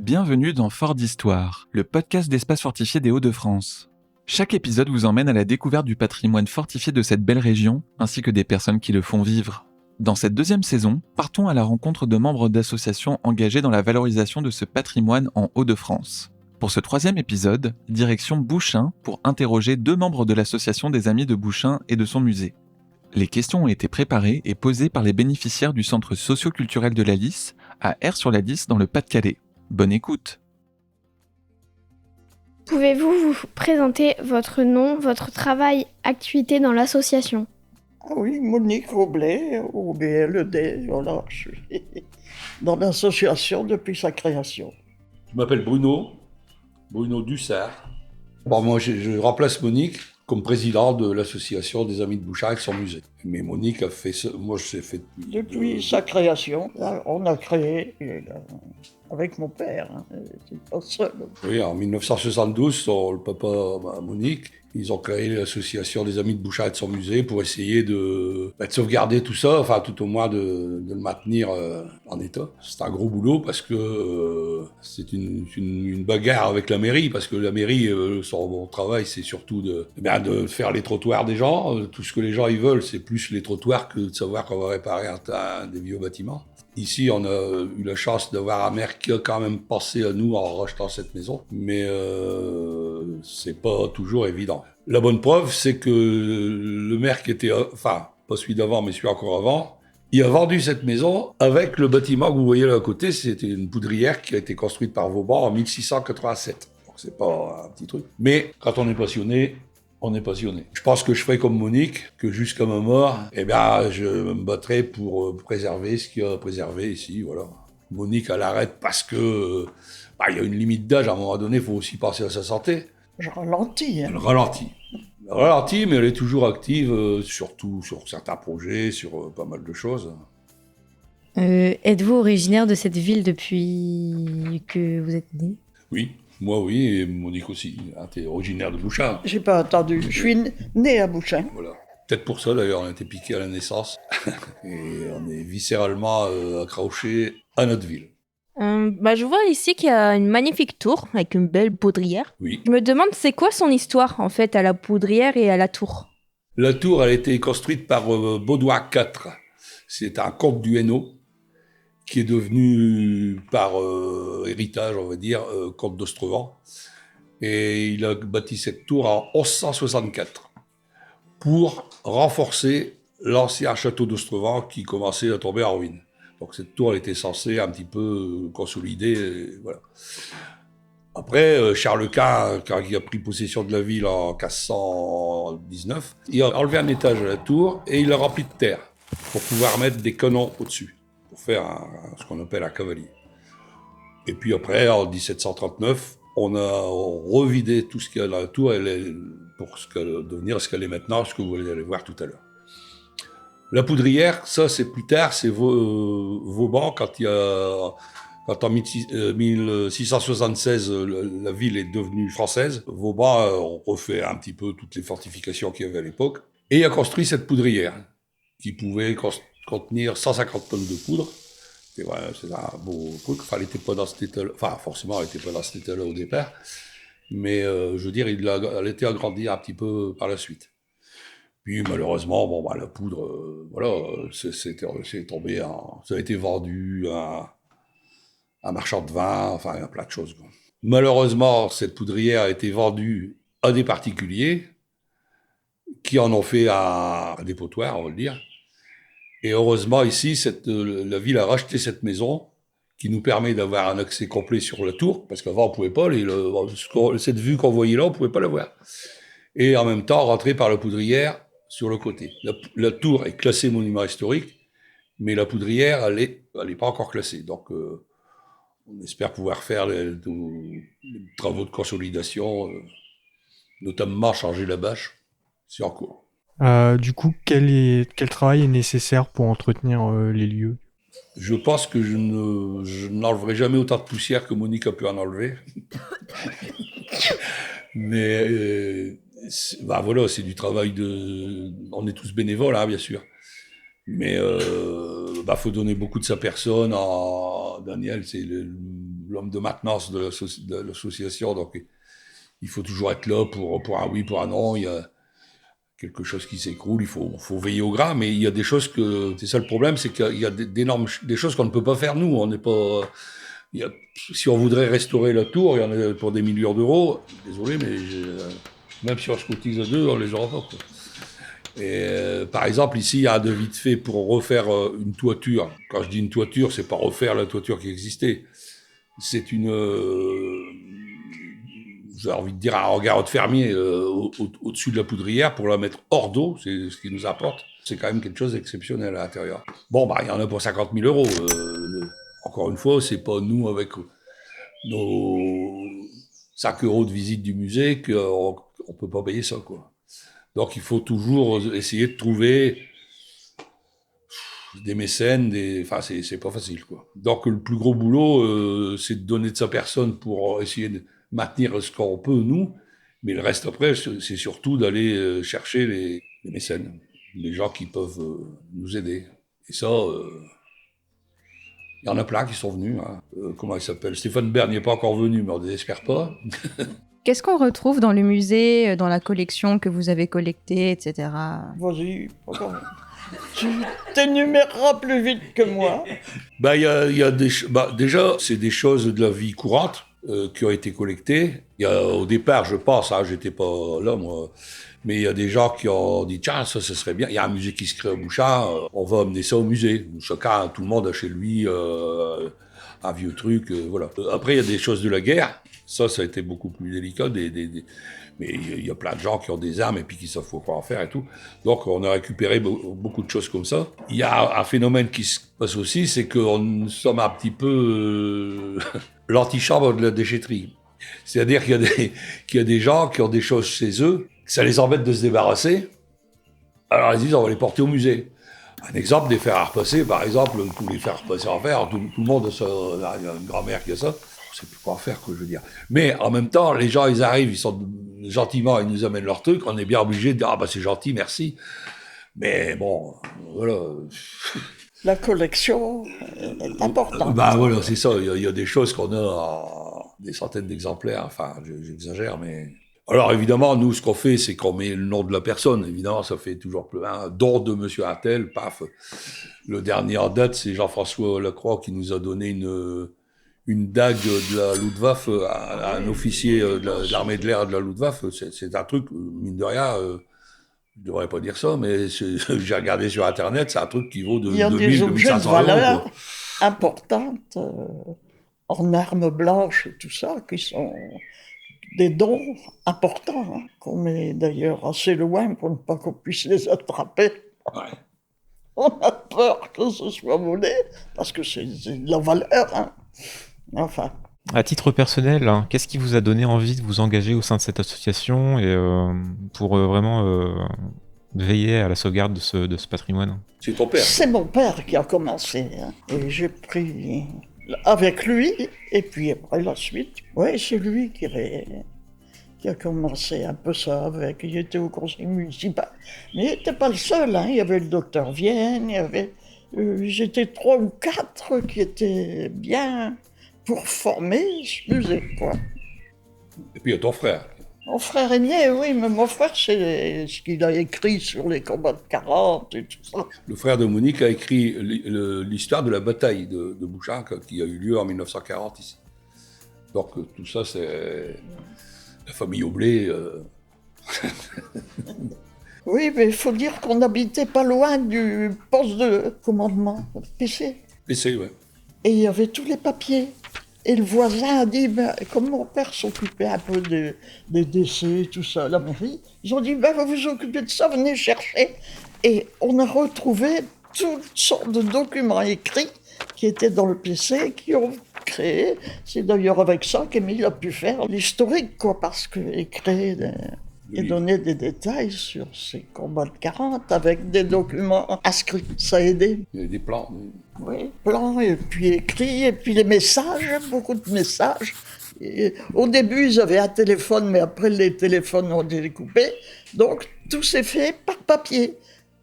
Bienvenue dans Fort d'Histoire, le podcast d'espace fortifié des Hauts-de-France. Chaque épisode vous emmène à la découverte du patrimoine fortifié de cette belle région, ainsi que des personnes qui le font vivre. Dans cette deuxième saison, partons à la rencontre de membres d'associations engagées dans la valorisation de ce patrimoine en Hauts-de-France. Pour ce troisième épisode, direction Bouchain pour interroger deux membres de l'association des Amis de Bouchain et de son musée. Les questions ont été préparées et posées par les bénéficiaires du centre socio-culturel de la Lys, à Aire-sur-la-Lys dans le Pas-de-Calais. Bonne écoute. Pouvez-vous vous présenter votre nom, votre travail, activité dans l'association ? Ah oui, Monique Roblet, au BLED, voilà, je suis dans l'association depuis sa création. Je m'appelle Bruno Dussard. Bon, moi, je remplace Monique comme président de l'association des Amis de Bouchain avec son musée. Mais Monique a fait ça, moi je l'ai fait Depuis sa création, on a créé, avec mon père, c'est pas seul. Oui, en 1972, le papa Monique, ils ont créé l'association des Amis de Bouchain et de son musée pour essayer de sauvegarder tout ça, enfin tout au moins de le maintenir en état. C'est un gros boulot parce que c'est une bagarre avec la mairie, parce que la mairie, son travail, c'est surtout de faire les trottoirs des gens. Tout ce que les gens ils veulent, c'est plus les trottoirs que de savoir qu'on va réparer des vieux bâtiments. Ici, on a eu la chance d'avoir un maire qui a quand même pensé à nous en rachetant cette maison, mais c'est pas toujours évident. La bonne preuve, c'est que le maire qui était, pas celui d'avant, mais celui encore avant, il a vendu cette maison avec le bâtiment que vous voyez là à côté. C'était une poudrière qui a été construite par Vauban en 1687. Donc c'est pas un petit truc. Mais quand on est passionné, on est passionné. Je pense que je ferai comme Monique, que jusqu'à ma mort, je me battrai pour préserver ce qu'il y a à préserver ici, voilà. Monique, elle arrête parce que, il y a une limite d'âge, à un moment donné, il faut aussi penser à sa santé. Je ralentis. Elle ralentit. Elle ralentit, mais elle est toujours active, surtout sur certains projets, sur pas mal de choses. Êtes-vous originaire de cette ville depuis que vous êtes né ? Oui. Moi, oui, et Monique aussi. T'es originaire de Bouchain. J'ai pas attendu. Je suis né à Bouchain. Voilà. Peut-être pour ça, d'ailleurs, on a été piqué à la naissance. Et on est viscéralement accroché à notre ville. Je vois ici qu'il y a une magnifique tour avec une belle poudrière. Oui. Je me demande, c'est quoi son histoire, en fait, à la poudrière et à la tour ? La tour, elle a été construite par Baudouin IV. C'est un comte du Hainaut, qui est devenu, par héritage, on va dire, comte d'Ostrevent. Et il a bâti cette tour en 1164 pour renforcer l'ancien château d'Ostrevent qui commençait à tomber en ruine. Donc cette tour, elle était censée un petit peu consolider, voilà. Après, Charles Quint, quand il a pris possession de la ville en 1519, il a enlevé un étage à la tour et il l'a rempli de terre pour pouvoir mettre des canons au-dessus, pour faire ce qu'on appelle un cavalier. Et puis après, en 1739, on a revidé tout ce qu'il y a dans la tour pour devenir ce qu'elle est maintenant, ce que vous allez voir tout à l'heure. La poudrière, ça c'est plus tard, c'est Vauban, quand en 1676 la ville est devenue française, Vauban on refait un petit peu toutes les fortifications qu'il y avait à l'époque, et il a construit cette poudrière qui pouvait contenir 150 tonnes de poudre. Et voilà, c'est un beau truc. Enfin, elle n'était pas dans cet état-là. Enfin, forcément, elle n'était pas dans cet état-là au départ. Mais je veux dire, elle a été agrandie un petit peu par la suite. Puis malheureusement, la poudre, c'est tombé ça a été vendu à un marchand de vin, enfin, il y a plein de choses, quoi. Malheureusement, cette poudrière a été vendue à des particuliers qui en ont fait un dépotoir, on va le dire. Et heureusement, ici, la ville a racheté cette maison qui nous permet d'avoir un accès complet sur la tour, parce qu'avant, on ne pouvait pas, cette vue qu'on voyait là, on ne pouvait pas la voir. Et en même temps, rentrer par la poudrière sur le côté. La tour est classée monument historique, mais la poudrière, elle est pas encore classée. Donc, on espère pouvoir faire les travaux de consolidation, notamment changer la bâche. C'est en cours. Du coup, quel travail est nécessaire pour entretenir les lieux ? Je pense que je n'enleverai jamais autant de poussière que Monique a pu en enlever. Mais c'est du travail on est tous bénévoles, hein, bien sûr. Mais faut donner beaucoup de sa personne. Daniel, c'est l'homme de maintenance de l'association, donc il faut toujours être là pour un oui, pour un non. Il y a quelque chose qui s'écroule, il faut veiller au gras, mais il y a des choses c'est ça le problème, c'est qu'il y a des choses qu'on ne peut pas faire nous. On n'est pas, si on voudrait restaurer la tour, il y en a pour des millions d'euros. Désolé, mais même si on se cotise à deux, on les aura pas, quoi. Et par exemple, ici, il y a un devis de fait pour refaire une toiture. Quand je dis une toiture, c'est pas refaire la toiture qui existait. C'est j'ai envie de dire un regard de fermier au-dessus de la poudrière pour la mettre hors d'eau, c'est ce qui nous apporte. C'est quand même quelque chose d'exceptionnel à l'intérieur. Bon, il y en a pour 50 000 euros. Encore une fois, c'est pas nous avec nos 5 euros de visite du musée qu'on peut pas payer ça, quoi. Donc il faut toujours essayer de trouver des mécènes, enfin c'est pas facile, quoi. Donc le plus gros boulot, c'est de donner de sa personne pour essayer de maintenir ce qu'on peut, nous, mais le reste après, c'est surtout d'aller chercher les mécènes, les gens qui peuvent nous aider. Et ça, il y en a plein qui sont venus, hein. Comment il s'appelle ? Stéphane Bern n'est pas encore venu, mais on ne désespère pas. Qu'est-ce qu'on retrouve dans le musée, dans la collection que vous avez collectée, etc. Vas-y, encore. Tu t'énuméreras plus vite que moi. Il y a déjà, c'est des choses de la vie courante qui ont été collectées. Au départ, je pense, j'étais pas là, moi, mais il y a des gens qui ont dit, tiens, ça serait bien. Il y a un musée qui se crée à Bouchard, on va amener ça au musée. Chacun, tout le monde a chez lui un vieux truc, voilà. Après, il y a des choses de la guerre. Ça a été beaucoup plus délicat. Mais il y a plein de gens qui ont des armes et puis qui savent quoi en faire et tout. Donc, on a récupéré beaucoup de choses comme ça. Il y a un phénomène qui se passe aussi, c'est que nous sommes un petit peu l'antichambre de la déchetterie. C'est-à-dire qu'il y a des gens qui ont des choses chez eux, que ça les embête de se débarrasser. Alors, ils disent, on va les porter au musée. Un exemple, des fers à repasser, par exemple, tous les fers à repasser en fer, tout le monde a ça, il y a une grand-mère qui a ça. On sait plus quoi en faire, quoi, je veux dire. Mais en même temps, les gens, ils arrivent, ils sont gentiment, ils nous amènent leur truc, on est bien obligé de dire, c'est gentil, merci. Mais bon, voilà. La collection est importante. Voilà, c'est ça. Il y a des choses qu'on a des centaines d'exemplaires. Enfin, j'exagère, mais... Alors, évidemment, nous, ce qu'on fait, c'est qu'on met le nom de la personne. Évidemment, ça fait toujours plus un don de Monsieur Attel, paf. Le dernier en date, c'est Jean-François Lacroix qui nous a donné une dague de la Luftwaffe à un officier de l'armée de l'air de la Luftwaffe. C'est un truc, mine de rien, je devrais pas dire ça, mais j'ai regardé sur Internet, c'est un truc qui vaut de 2000, 2500 euros. Il y a des objets de valeur importantes, en armes blanches et tout ça, qui sont des dons importants, hein, qu'on met d'ailleurs assez loin pour ne pas qu'on puisse les attraper. Ouais. On a peur que ce soit volé, parce que c'est de la valeur, hein. Enfin. À titre personnel, hein, qu'est-ce qui vous a donné envie de vous engager au sein de cette association et pour vraiment veiller à la sauvegarde de ce patrimoine ? C'est ton père. C'est mon père qui a commencé, hein, et j'ai pris avec lui, et puis après la suite, ouais, c'est lui qui a commencé un peu ça avec. Il était au conseil municipal. Mais il n'était pas le seul, hein. Il y avait le docteur Vienne, il y avait... j'étais 3 ou 4 qui étaient bien pour former ce musée, quoi. Et puis il y a ton frère. Mon frère aîné, oui, mais mon frère, c'est ce qu'il a écrit sur les combats de 40 et tout ça. Le frère de Monique a écrit l'histoire de la bataille de Bouchard qui a eu lieu en 1940 ici. Donc tout ça, c'est la famille Aublé. Oui, mais il faut dire qu'on habitait pas loin du poste de commandement, PC. PC, ouais. Et il y avait tous les papiers. Et le voisin a dit, comme mon père s'occupait un peu des décès, tout ça, la mairie, ils ont dit, vous vous occupez de ça, venez chercher. Et on a retrouvé toutes sortes de documents écrits qui étaient dans le PC, qui ont créé. C'est d'ailleurs avec ça qu'Émile a pu faire l'historique, quoi, parce qu'il créait et donner des détails sur ces combats de 40 avec des documents inscrits. Ça a aidé. Il y a des plans. Oui, plans, et puis écrits, et puis les messages, beaucoup de messages. Et au début, ils avaient un téléphone, mais après, les téléphones ont été découpés. Donc, tout s'est fait par papier.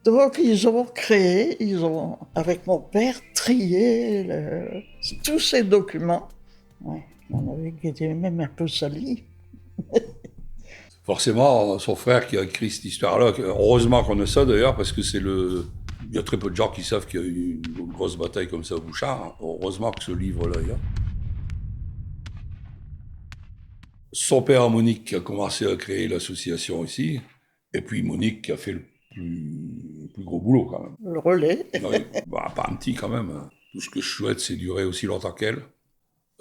Donc, ils ont avec mon père, trié tous ces documents. Ouais. On avait qui était même un peu sali. Forcément, son frère qui a écrit cette histoire-là, heureusement qu'on a ça d'ailleurs, parce que il y a très peu de gens qui savent qu'il y a eu une grosse bataille comme ça à Bouchard. Hein. Heureusement que ce livre-là est là. Son père, Monique, qui a commencé à créer l'association ici, et puis Monique qui a fait le plus gros boulot quand même. Le relais. Oui, bah, pas un petit quand même. Hein. Tout ce que je souhaite, c'est durer aussi longtemps qu'elle.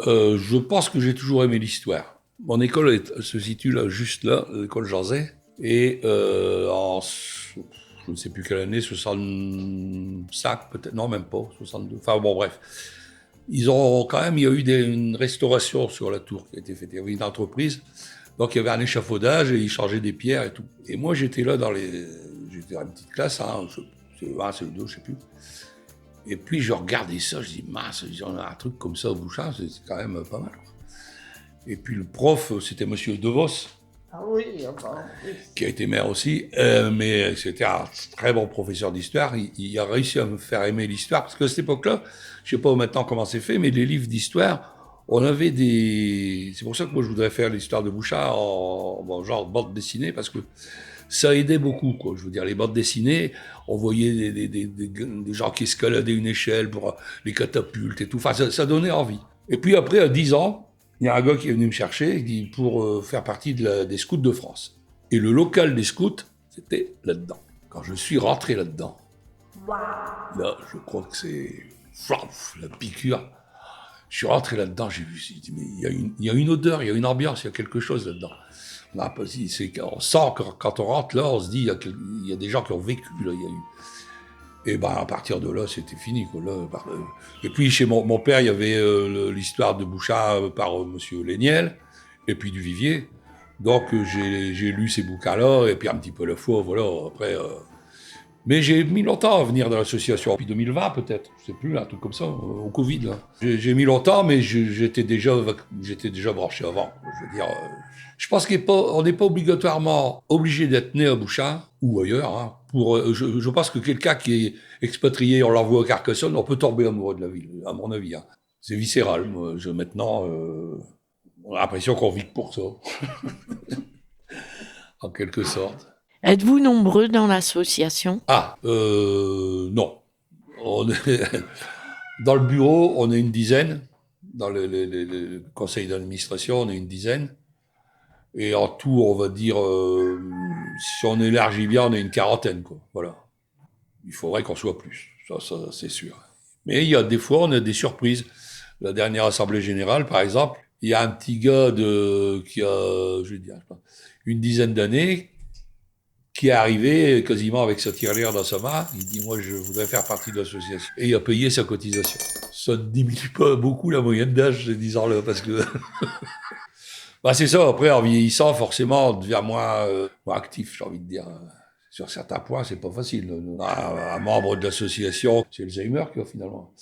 Je pense que j'ai toujours aimé l'histoire. Mon école se situe là, juste là, l'école Jeanzet, et je ne sais plus quelle année, 65 peut-être, non même pas, 62, enfin bon bref. Il y a eu une restauration sur la tour qui a été faite, il y avait une entreprise, donc il y avait un échafaudage et ils changeaient des pierres et tout. Et moi j'étais là j'étais dans une petite classe, hein, c'est le 1, c'est le 2, je sais plus. Et puis je regardais ça, je dis mince, on a un truc comme ça au Bouchard, c'est quand même pas mal. Et puis le prof, c'était Monsieur DeVos, Ah oui, enfin, oui. qui a été maire aussi, mais c'était un très bon professeur d'histoire. Il a réussi à me faire aimer l'histoire, parce qu'à cette époque-là, je sais pas maintenant comment c'est fait, mais les livres d'histoire, on avait des... C'est pour ça que moi je voudrais faire l'histoire de Bouchard en genre bande dessinée, parce que ça aidait beaucoup, quoi. Je veux dire, les bandes dessinées, on voyait des gens qui escaladaient une échelle pour les catapultes et tout. Enfin, ça donnait envie. Et puis après, à 10 ans, il y a un gars qui est venu me chercher pour faire partie des scouts de France. Et le local des scouts, c'était là-dedans. Quand je suis rentré là-dedans, là, je crois que c'est la piqûre. Je suis rentré là-dedans, j'ai dit, mais il y a une odeur, il y a une ambiance, il y a quelque chose là-dedans. On sent que quand on rentre là, on se dit, il y a des gens qui ont vécu là, il y a eu. Et ben à partir de là, c'était fini, quoi. Et puis chez mon père, il y avait l'histoire de Bouchard par Monsieur Léniel, et puis du Vivier. Donc j'ai lu ces bouquins-là, et puis un petit peu la fois, voilà. Après, mais j'ai mis longtemps à venir dans l'association. Depuis 2020 peut-être, je sais plus, un truc comme ça, au Covid là. J'ai mis longtemps, mais j'étais déjà branché avant. Je veux dire, je pense qu'on n'est pas obligatoirement obligé d'être né à Bouchard ou ailleurs. Hein, je pense que quelqu'un qui est expatrié, on l'envoie à Carcassonne, on peut tomber amoureux de la ville, à mon avis. Hein. C'est viscéral. Moi, maintenant, on a l'impression qu'on vit pour ça, en quelque sorte. Êtes-vous nombreux dans l'association? Non. Dans le bureau, on est une dizaine. Dans le conseil d'administration, on est une dizaine. Et en tout, on va dire, si on élargit bien, on est une quarantaine, quoi. Voilà. Il faudrait qu'on soit plus. Ça, c'est sûr. Mais il y a des fois, on a des surprises. La dernière assemblée générale, par exemple, il y a un petit gars qui a, je vais dire, une dizaine d'années, qui est arrivé quasiment avec sa tirelire dans sa main. Il dit, moi, je voudrais faire partie de l'association. Et il a payé sa cotisation. Ça ne diminue pas beaucoup la moyenne d'âge, ces 10 ans-là, parce que... Bah, c'est ça. Après, en vieillissant, forcément, on devient moins actif, j'ai envie de dire. Sur certains points, c'est pas facile. Un membre de l'association, c'est Alzheimer, quoi, finalement.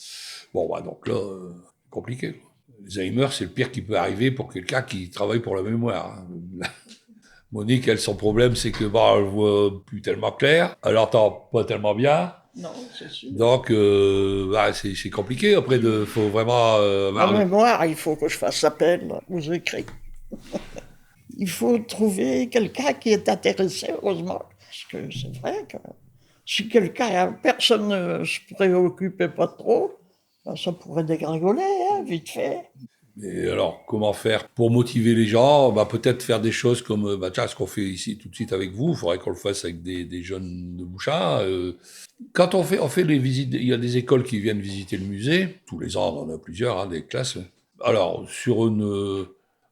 Bon, bah, donc là, compliqué, quoi. Alzheimer, c'est le pire qui peut arriver pour quelqu'un qui travaille pour la mémoire. Hein. Monique, elle, son problème, c'est que elle voit plus tellement clair, elle entend pas tellement bien. Non, c'est sûr. Donc, c'est compliqué. Après, faut vraiment... En mémoire, il faut que je fasse appel aux écrits. Il faut trouver quelqu'un qui est intéressé, heureusement. Parce que c'est vrai que si personne ne se préoccupait pas trop, ben ça pourrait dégringoler, hein, vite fait. Et alors, comment faire pour motiver les gens? Peut-être faire des choses comme ce qu'on fait ici tout de suite avec vous. Il faudrait qu'on le fasse avec des jeunes de Bouchard. Quand on fait les visites, il y a des écoles qui viennent visiter le musée. Tous les ans, on en a plusieurs, hein, des classes. Alors, sur une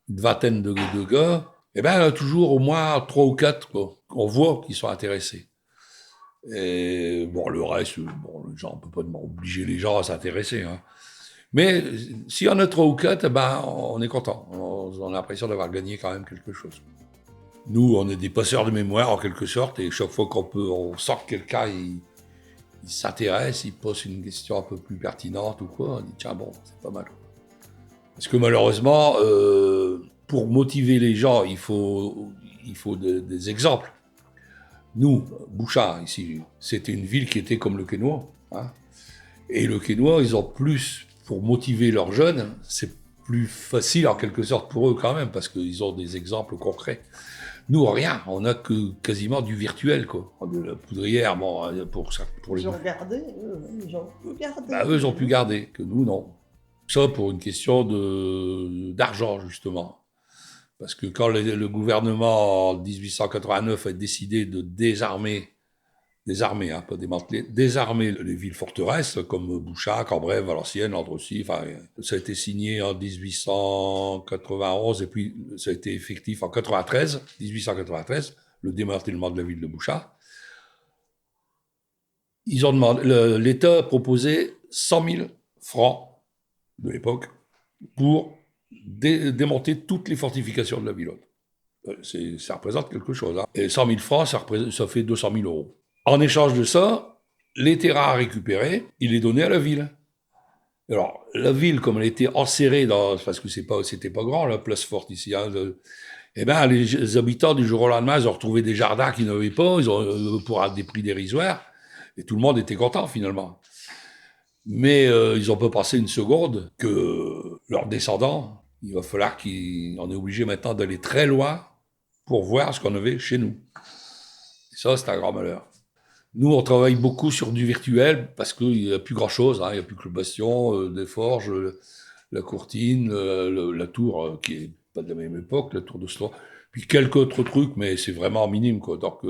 vingtaine de gars, il y a toujours au moins 3 ou 4 quoi, qu'on voit qui sont intéressés. Et bon, le reste, les gens, on peut pas obliger les gens à s'intéresser. Hein. Mais s'il y en a 3 ou 4, on est content. On a l'impression d'avoir gagné quand même quelque chose. Nous, on est des passeurs de mémoire en quelque sorte, et chaque fois on sent que quelqu'un il s'intéresse, il pose une question un peu plus pertinente ou quoi, on dit tiens bon, c'est pas mal. Parce que malheureusement, pour motiver les gens, il faut des exemples. Nous, Bouchard, ici, c'était une ville qui était comme le Quesnoy. Hein. Et le Quesnoy, ils ont plus, pour motiver leurs jeunes, c'est plus facile en quelque sorte pour eux quand même, parce qu'ils ont des exemples concrets. Nous, rien, on a que quasiment du virtuel, quoi. De la poudrière, bon, pour les... Ils ont regardé, ils ont pu garder. Bah, eux, ils ont pu garder, que nous, non. Ça, pour une question d'argent, justement. Parce que quand le gouvernement, en 1889, a décidé de désarmer, pas démanteler, désarmer les villes forteresses, comme Bouchac, Cambrai, Valenciennes, Andrecy, enfin, ça a été signé en 1891, et puis ça a été effectif en 1893, le démantèlement de la ville de Bouchac. L'État a proposé 100 000 francs de l'époque pour démonter toutes les fortifications de la ville. Ça représente quelque chose. Hein. Et 100 000 francs, ça fait 200 000 euros. En échange de ça, les terrains à récupérer, il les donnait à la ville. Alors, la ville, comme elle était enserrée parce que c'était pas grand, la place forte ici, hein, les habitants, du jour au lendemain, ils ont retrouvé des jardins qu'ils n'avaient pas, pour des prix dérisoires, et tout le monde était content, finalement. Mais ils n'ont pas passé une seconde que leurs descendants, il va falloir qu'on est obligé maintenant d'aller très loin pour voir ce qu'on avait chez nous. Et ça, c'est un grand malheur. Nous, on travaille beaucoup sur du virtuel parce qu'il n'y a plus grand-chose. Hein. Il n'y a plus que le bastion, des forges, la courtine, la tour, qui n'est pas de la même époque, la tour de Sloan. Puis quelques autres trucs, mais c'est vraiment minime, quoi. Donc,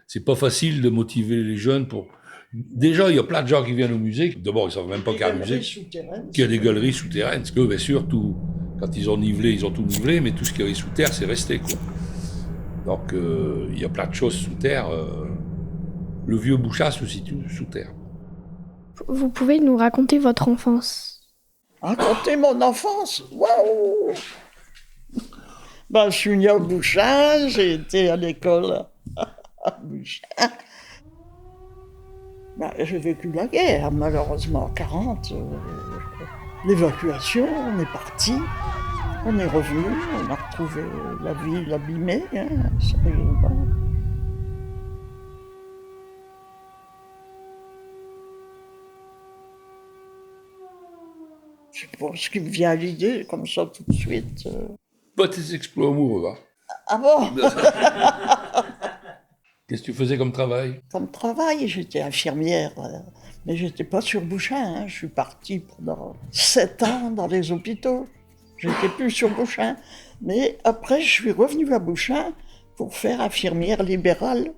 c'est pas facile de motiver les jeunes pour... Déjà, il y a plein de gens qui viennent au musée. D'abord, ils ne savent même pas qu'il y a un musée. Qu'il y a des galeries souterraines. Parce que, bien sûr, quand ils ont nivelé, ils ont tout nivelé, mais tout ce qu'il y avait sous terre, c'est resté, quoi. Donc, il y a plein de choses sous terre. Le vieux Bouchac se situe sous terre. Vous pouvez nous raconter votre enfance? Raconter mon enfance? Waouh! Je suis né à Bouchac, j'ai été à l'école à Bouchac. J'ai vécu la guerre, malheureusement, en 40. L'évacuation, on est parti, on est revenu, on a retrouvé la ville abîmée, hein, sérieusement. Je sais pas ce qui me vient à l'idée, comme ça, tout de suite. Pas tes exploits amoureux, hein. Ah bon? Qu'est-ce que tu faisais comme travail? Comme travail, j'étais infirmière, mais j'étais pas sur Bouchac. Hein. Je suis partie pendant 7 ans dans les hôpitaux. J'étais plus sur Bouchac. Mais après, je suis revenue à Bouchac pour faire infirmière libérale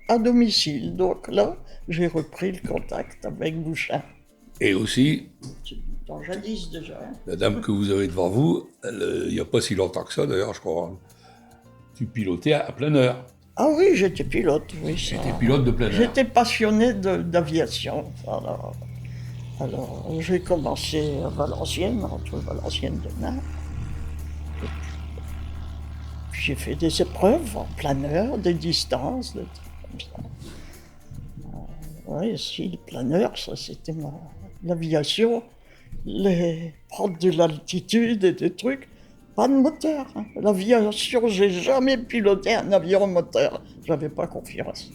à domicile. Donc là, j'ai repris le contact avec Bouchac. Et aussi, dans jadis déjà. La dame que vous avez devant vous, il n'y a pas si longtemps que ça d'ailleurs, je crois, tu pilotais à plein heure. Ah oui, j'étais pilote, oui. J'étais pilote de plein air. J'étais passionné d'aviation. Alors, j'ai commencé à Valenciennes, entre Valenciennes et Naples. Puis j'ai fait des épreuves en planeur, des distances, des trucs comme ça. Oui, si, le planeur, ça c'était l'aviation. Prendre de l'altitude et des trucs. Pas de moteur. Hein. L'aviation, j'ai jamais piloté un avion moteur. J'avais pas confiance.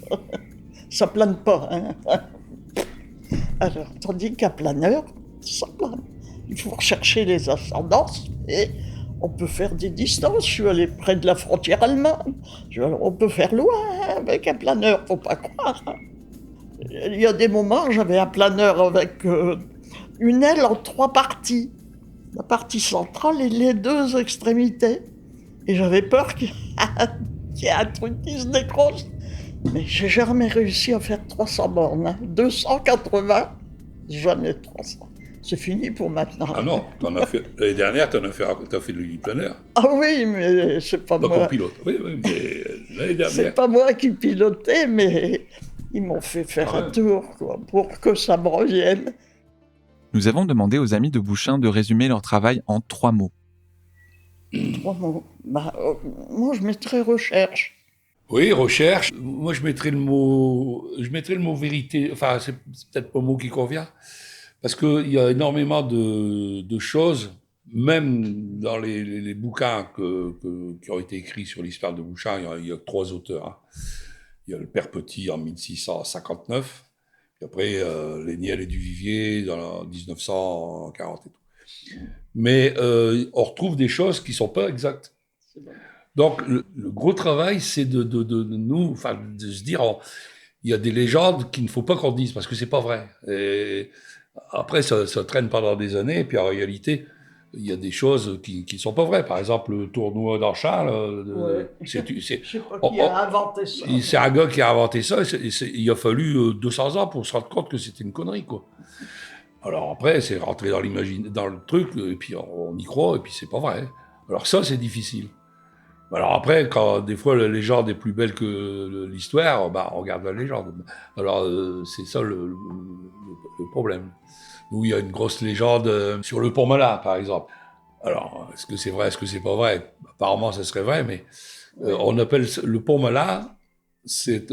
Ça plane pas. Hein. Alors, tandis qu'un planeur, ça plane. Il faut rechercher les ascendances et on peut faire des distances. Je suis allé près de la frontière allemande. On peut faire loin avec un planeur, faut pas croire. Hein. Il y a des moments, j'avais un planeur avec une aile en 3 parties. La partie centrale et les 2 extrémités. Et j'avais peur qu'il y ait un truc qui se décroche. Mais j'ai jamais réussi à faire 300 bornes. Hein. 280, jamais 300. C'est fini pour maintenant. Ah non, l'année dernière, t'as fait le planeur. Ah oui, mais c'est pas moi. Donc on pilote, oui, mais l'année dernière. C'est pas moi qui pilotais, mais ils m'ont fait faire un tour, quoi, pour que ça me revienne. Nous avons demandé aux amis de Bouchain de résumer leur travail en 3 mots. 3 mots. Moi, je mettrais recherche. Oui, recherche. Moi, je mettrais le mot vérité. Enfin, c'est peut-être pas le mot qui convient. Parce qu'il y a énormément de choses, même dans les bouquins qui ont été écrits sur l'histoire de Bouchain, il y a 3 auteurs. Hein. Il y a le Père Petit en 1659. Puis après, les Niel et Duvivier dans 1940 et tout. Mais on retrouve des choses qui sont pas exactes. Donc le gros travail, c'est de nous, enfin de se dire, il y a des légendes qu'il ne faut pas qu'on dise parce que c'est pas vrai. Et après, ça traîne pendant des années, et puis en réalité, il y a des choses qui sont pas vraies. Par exemple, le tournoi d'Archamps, Je sais pas qui a inventé ça. c'est un gars qui a inventé ça. Il a fallu 200 ans pour se rendre compte que c'était une connerie, quoi. Alors après, c'est rentré dans le truc, et puis on y croit, et puis c'est pas vrai. Alors ça, c'est difficile. Alors après, quand des fois la légende est plus belle que l'histoire, on regarde la légende. Alors c'est ça le problème. Nous, il y a une grosse légende sur le pont Malin, par exemple. Alors, est-ce que c'est vrai, est-ce que c'est pas vrai? Apparemment, ça serait vrai, mais on appelle le pont Malin, c'est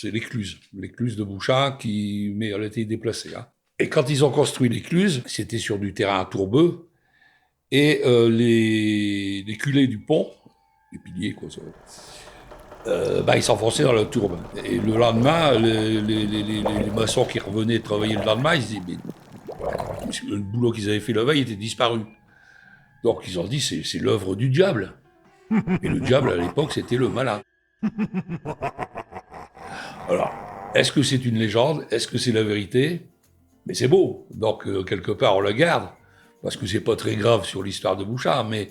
l'écluse de Bouchain mais elle a été déplacée. Hein. Et quand ils ont construit l'écluse, c'était sur du terrain tourbeux, et les culées du pont, les piliers, quoi, ils s'enfonçaient dans la tourbe. Et le lendemain, les maçons qui revenaient travailler le lendemain, ils se disaient, mais le boulot qu'ils avaient fait la veille était disparu. Donc ils ont dit, c'est l'œuvre du diable. Et le diable, à l'époque, c'était le malin. Alors, est-ce que c'est une légende? Est-ce que c'est la vérité? Mais c'est beau. Donc, quelque part, on la garde. Parce que c'est pas très grave sur l'histoire de Bouchard, mais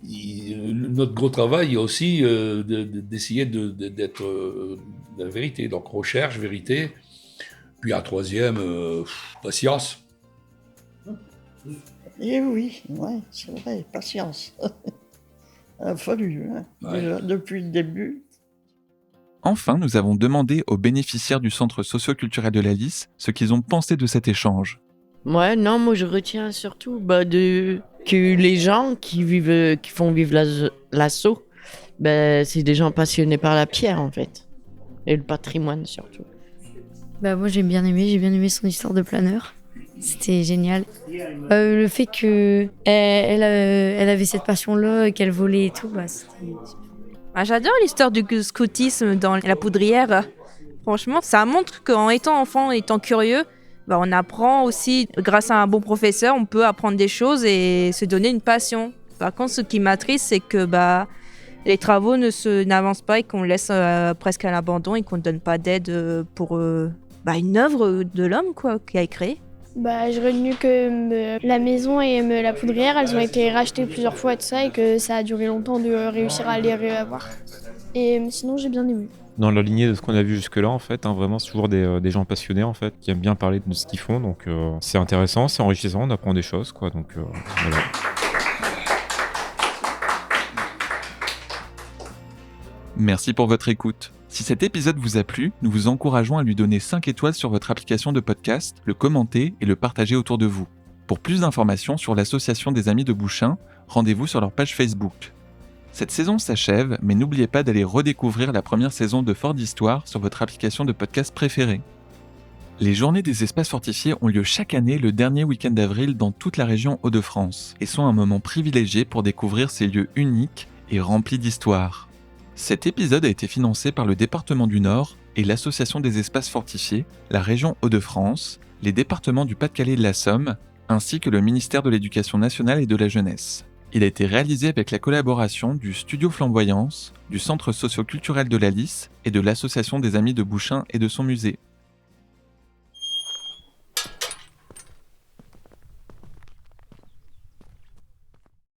notre gros travail est aussi d'essayer d'être de la vérité. Donc, recherche, vérité. Puis un troisième, patience. Eh oui, ouais, c'est vrai, patience. Il a fallu, hein, déjà, depuis le début. Enfin, nous avons demandé aux bénéficiaires du centre socio-culturel de la Lys ce qu'ils ont pensé de cet échange. Ouais, non, moi je retiens surtout que les gens qui font vivre l'asso, c'est des gens passionnés par la pierre en fait. Et le patrimoine surtout. Moi j'ai bien aimé son histoire de planeur. C'était génial. Le fait que elle avait cette passion-là et qu'elle volait et tout, c'était... J'adore l'histoire du scoutisme dans la poudrière. Franchement, ça montre qu'en étant enfant, étant curieux, on apprend aussi, grâce à un bon professeur, on peut apprendre des choses et se donner une passion. Par contre, ce qui m'attriste, c'est que les travaux n'avancent pas et qu'on laisse presque à l'abandon et qu'on ne donne pas d'aide pour une œuvre de l'homme qui a créé. J'ai retenu que la maison et la poudrière, elles ont été rachetées plusieurs fois et tout ça, et que ça a duré longtemps de réussir à les réavoir. Et sinon, j'ai bien aimé. Dans la lignée de ce qu'on a vu jusque-là, en fait, vraiment, c'est toujours des gens passionnés, en fait, qui aiment bien parler de ce qu'ils font. Donc, c'est intéressant, c'est enrichissant, on apprend des choses, quoi. Donc, voilà. Merci pour votre écoute. Si cet épisode vous a plu, nous vous encourageons à lui donner 5 étoiles sur votre application de podcast, le commenter et le partager autour de vous. Pour plus d'informations sur l'association des Amis de Bouchain, rendez-vous sur leur page Facebook. Cette saison s'achève, mais n'oubliez pas d'aller redécouvrir la première saison de Fort d'Histoire sur votre application de podcast préférée. Les Journées des espaces fortifiés ont lieu chaque année le dernier week-end d'avril dans toute la région Hauts-de-France et sont un moment privilégié pour découvrir ces lieux uniques et remplis d'histoire. Cet épisode a été financé par le département du Nord et l'association des espaces fortifiés, la région Hauts-de-France, les départements du Pas-de-Calais et de la Somme, ainsi que le ministère de l'Éducation nationale et de la jeunesse. Il a été réalisé avec la collaboration du Studio Flamboyance, du Centre socio-culturel de la Lys et de l'Association des Amis de Bouchain et de son musée.